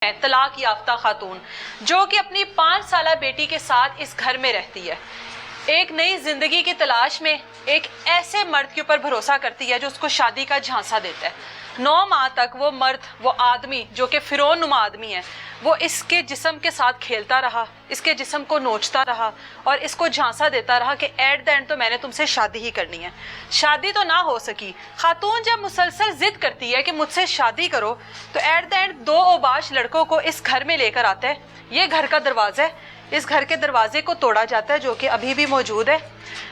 तलाक याफ्ता खातून जो कि अपनी 5 साला बेटी के साथ इस घर में रहती है, एक नई जिंदगी की तलाश में एक ऐसे मर्द के ऊपर भरोसा करती है जो उसको शादी का झांसा देता है। 9 माह तक वो मर्द, वो आदमी जो कि फिरौन नुमा आदमी है, वो इसके जिस्म के साथ खेलता रहा, इसके जिस्म को नोचता रहा और इसको झांसा देता रहा कि एट द एंड तो मैंने तुमसे शादी ही करनी है। शादी तो ना हो सकी। खातून जब मुसलसल जिद करती है कि मुझसे शादी करो तो एट द एंड 2 ओबाश लड़कों को इस घर में लेकर आता है। ये घर का दरवाज़ा है, इस घर के दरवाजे को तोड़ा जाता है जो कि अभी भी मौजूद है।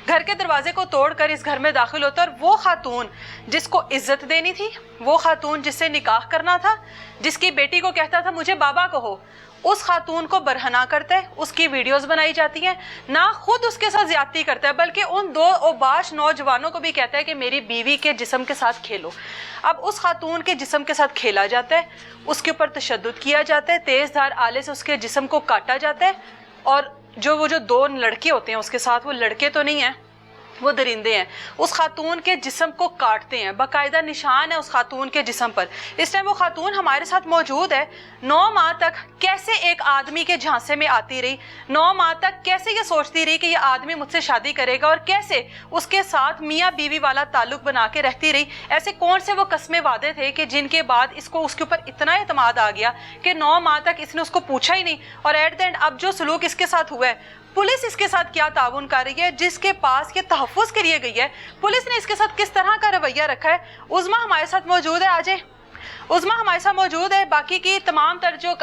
घर के दरवाजे को तोड़कर इस घर में दाखिल होता है और वो खातून जिसको इज्जत देनी थी, वो खातून जिससे निकाह करना था, जिसकी बेटी को कहता था मुझे बाबा कहो, उस खातून को बरहना करता है, उसकी वीडियोस बनाई जाती हैं, ना खुद उसके साथ ज्यादती करता है बल्कि उन 2 ओबाश नौजवानों को भी कहता है कि मेरी बीवी के जिस्म के साथ खेलो। अब उस खातून के जिस्म के साथ खेला जाता है, उसके ऊपर तशद्दुद किया जाता है, तेज़धार आले से उसके जिस्म को काटा जाता है और वो जो 2 लड़के होते हैं उसके साथ, वो लड़के तो नहीं हैं, वो दरिंदे हैं, उस खातून के जिस्म को काटते हैं। बाकायदा निशान है उस खातून के जिस्म पर। इस टाइम वो खातून हमारे साथ मौजूद है। 9 माह तक कैसे एक आदमी के झांसे में आती रही, 9 माह तक कैसे ये सोचती रही कि ये आदमी मुझसे शादी करेगा और कैसे उसके साथ मियाँ बीवी वाला ताल्लुक बना के रहती रही। ऐसे कौन से वो कस्में वादे थे कि जिनके बाद इसको उसके ऊपर इतना एतमाद आ गया कि 9 माह तक इसने उसको पूछा ही नहीं और एट द एंड अब जो सलूक इसके साथ हुआ है, पुलिस इसके साथ क्या ताउन कर रही है, जिसके पास ये तहफ़्फ़ुज़ के लिए गई है, पुलिस ने इसके साथ किस तरह का रवैया रखा है। उज़्मा हमारे साथ मौजूद है, आज उज़्मा हमारे साथ मौजूद है। बाकी की तमाम तर जो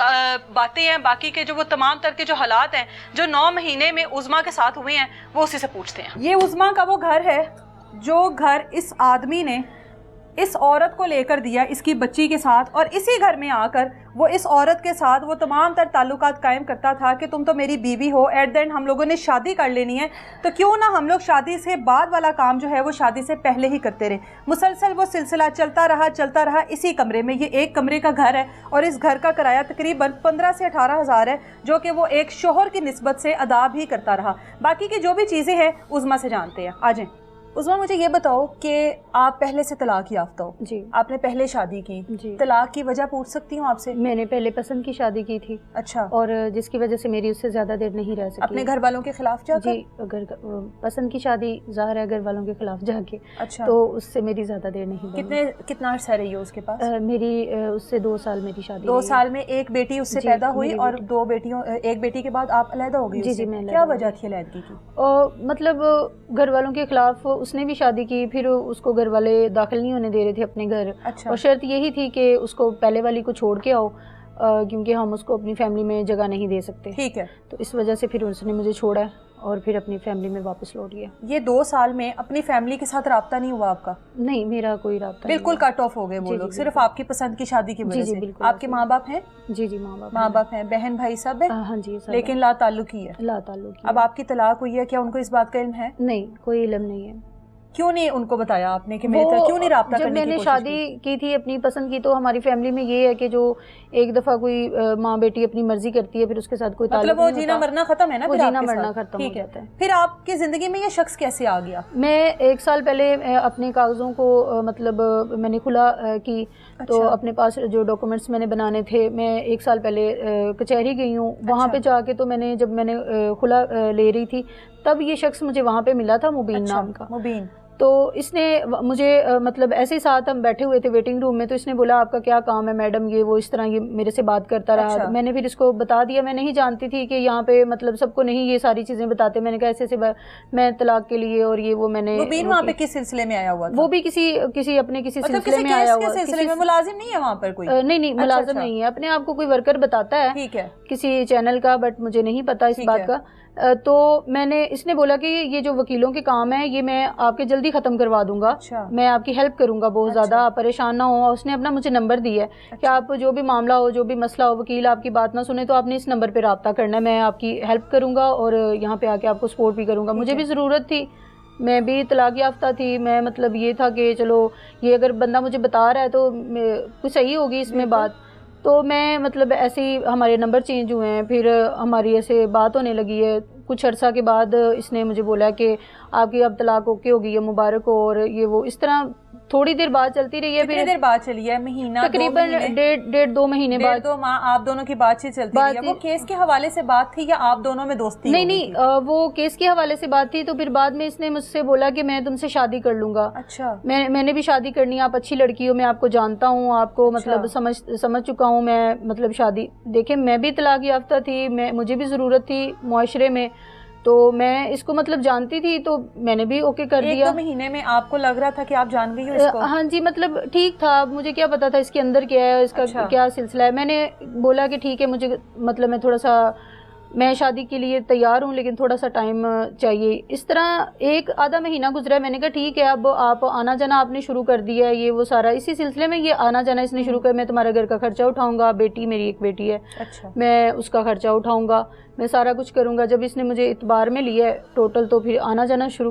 बातें हैं, बाकी के जो वो तमाम तर के जो हालात हैं जो 9 महीने में उज़्मा के साथ हुए हैं, वो उसी से पूछते हैं। ये उज़्मा का वो घर है जो घर इस आदमी ने इस औरत को लेकर दिया इसकी बच्ची के साथ, और इसी घर में आकर वो इस औरत के साथ वो तमाम तर ताल्लुकात कायम करता था कि तुम तो मेरी बीवी हो, एट द एंड हम लोगों ने शादी कर लेनी है, तो क्यों ना हम लोग शादी से बाद वाला काम जो है वो शादी से पहले ही करते रहे। मुसलसल वो सिलसिला चलता रहा इसी कमरे में। ये एक कमरे का घर है और इस घर का किराया तकरीबन 15 से 18 हज़ार है, जो कि वो एक शोहर की निस्बत से अदा भी करता रहा। बाकी की जो भी चीज़ें हैं उज़्मा से जानते हैं। आ जाएं उज़्मा, मुझे ये बताओ कि आप पहले से तलाक याफ्ता हो। जी। आपने पहले शादी की। जी। तलाक की वजह पूछ सकती हूँ आपसे? मैंने पहले पसंद की शादी की थी। अच्छा। और जिसकी वजह से मेरी उससे ज्यादा देर नहीं रह सकी। अपने घर वालों के खिलाफ जाकर? जी, अगर पसंद की शादी ज़ाहिर है घर वालों के खिलाफ जाके। अच्छा। तो उससे मेरी ज्यादा देर नहीं बनी। कितना अर्सा रही हो उसके पास? मेरी उससे 2 साल मेरी शादी। 2 साल में एक बेटी उससे पैदा हुई और 2 बेटियों, एक बेटी के बाद आप अलहदा हो गई? जी जी, मैं क्या वजह थी अलहदगी की? मतलब घर वालों के खिलाफ उसने भी शादी की, फिर उसको घर वाले दाखिल नहीं होने दे रहे थे अपने घर। अच्छा। और शर्त यही थी कि उसको पहले वाली को छोड़ के आओ, क्योंकि हम उसको अपनी फैमिली में जगह नहीं दे सकते। ठीक है। तो इस वजह से फिर उसने मुझे छोड़ा और फिर अपनी फैमिली में वापस लौट गया। ये 2 साल में अपनी फैमिली के साथ राब्ता नहीं हुआ आपका? नहीं, मेरा कोई राब्ता बिल्कुल कट ऑफ हो गए वो लोग, सिर्फ आपकी पसंद की शादी की वजह से? बिल्कुल। आपके माँ बाप हैं? जी जी, माँ बाप हैं, बहन भाई सब है? हाँ जी, लेकिन ला ताल्लुकी है? ला ताल्लुकी। अब आपकी तलाक हुई है, क्या उनको इस बात का इल्म है? नहीं, कोई इल्म नहीं है। क्यों नहीं उनको बताया आपने कि मेरे क्यों नहीं राब्ता करने की कोशिश की? जब मैंने शादी की थी अपनी पसंद की, तो हमारी फैमिली में ये है कि जो एक दफ़ा कोई माँ बेटी अपनी मर्जी करती है फिर उसके साथ कोई मतलब वो जीना मरना खत्म है ना? वो जीना मरना खत्म हो जाता है। फिर आपकी जिंदगी में ये शख्स कैसे आ गया? मैं 1 साल पहले अपने कागज़ों को मतलब मैंने खुला की। अच्छा। तो अपने पास जो डॉक्यूमेंट्स मैंने बनाने थे, मैं 1 साल पहले कचहरी गई हूँ। वहाँ पे जाके तो जब मैंने खुला ले रही थी तब ये शख्स मुझे वहाँ पे मिला था, मुबीन नाम का। मुबीन। तो इसने मुझे मतलब ऐसे ही साथ हम बैठे हुए थे वेटिंग रूम में, तो इसने बोला आपका क्या काम है मैडम, ये वो इस तरह ये मेरे से बात करता रहा। अच्छा। मैंने फिर इसको बता दिया। मैं नहीं जानती थी कि यहाँ पे मतलब सबको नहीं ये सारी चीज़ें बताते। मैंने कहा ऐसे मैं तलाक के लिए और ये वो मैंने। मुबीन वहाँ पे किस सिलसिले में आया हुआ था? वो भी किसी अपने किसी सिलसिले में आया हुआ। सिलसिले में मुलाजिम नहीं है वहाँ पर कोई? नहीं, मुलाजिम नहीं है, अपने आप को कोई वर्कर बताता है। ठीक है। किसी चैनल का, बट मुझे नहीं पता इस बात का। तो इसने बोला कि ये जो वकीलों के काम है ये मैं आपके जल्दी ख़त्म करवा दूंगा। अच्छा। मैं आपकी हेल्प करूंगा बहुत ज़्यादा, आप परेशान ना हो। उसने अपना मुझे नंबर दिया है। अच्छा। कि आप जो भी मामला हो, जो भी मसला हो, वकील आपकी बात ना सुने तो आपने इस नंबर पर रब्ता करना है, मैं आपकी हेल्प करूँगा और यहाँ पे आके आपको सपोर्ट भी करूँगा। मुझे भी ज़रूरत थी, मैं भी तलाक याफ्ता थी। मैं मतलब ये था कि चलो ये अगर बंदा मुझे बता रहा है तो कुछ सही होगी इसमें बात। तो मैं मतलब ऐसे ही हमारे नंबर चेंज हुए हैं, फिर हमारी ऐसे बात होने लगी है। कुछ अर्सा के बाद इसने मुझे बोला कि आपकी अब तलाक ओके होगी, ये मुबारक हो, और ये वो इस तरह थोड़ी देर बाद चलती रही है। कितनी फिर देर बाद चली है? महीना, तकरीबन 1.5-2 महीने बाद। 1.5 माह आप दोनों की बातचीत चलती रही है। वो केस के हवाले से बात थी या आप दोनों में दोस्ती? नहीं, वो केस के हवाले से बात थी। तो फिर बाद में इसने मुझसे बोला कि मैं तुमसे शादी कर लूंगा। अच्छा। मैंने भी शादी करनी है, आप अच्छी लड़की हो, मैं आपको जानता हूँ, आपको मतलब समझ चुका हूँ मैं, मतलब शादी। देखिए मैं भी तलाक याफ्ता थी, मुझे भी ज़रूरत थी मुआशरे में, तो मैं इसको मतलब जानती थी, तो मैंने भी ओके कर दिया। 1-2 महीने में आपको लग रहा था कि आप जान गई हो इसको? हाँ जी, मतलब ठीक था। मुझे क्या पता था इसके अंदर क्या है, इसका क्या सिलसिला है। मैंने बोला कि ठीक है, मुझे मतलब मैं शादी के लिए तैयार हूँ, लेकिन थोड़ा सा टाइम चाहिए। इस तरह 1-आधा महीना गुजरा। मैंने कहा ठीक है, अब आप आना जाना आपने शुरू कर दिया है, ये वो सारा इसी सिलसिले में ये आना जाना इसने शुरू कर। मैं तुम्हारे घर का खर्चा उठाऊंगा, मेरी एक बेटी है, अच्छा, मैं उसका खर्चा उठाऊंगा, मैं सारा कुछ करूंगा। जब इसने मुझे इतबार में लिया टोटल, तो फिर आना जाना शुरू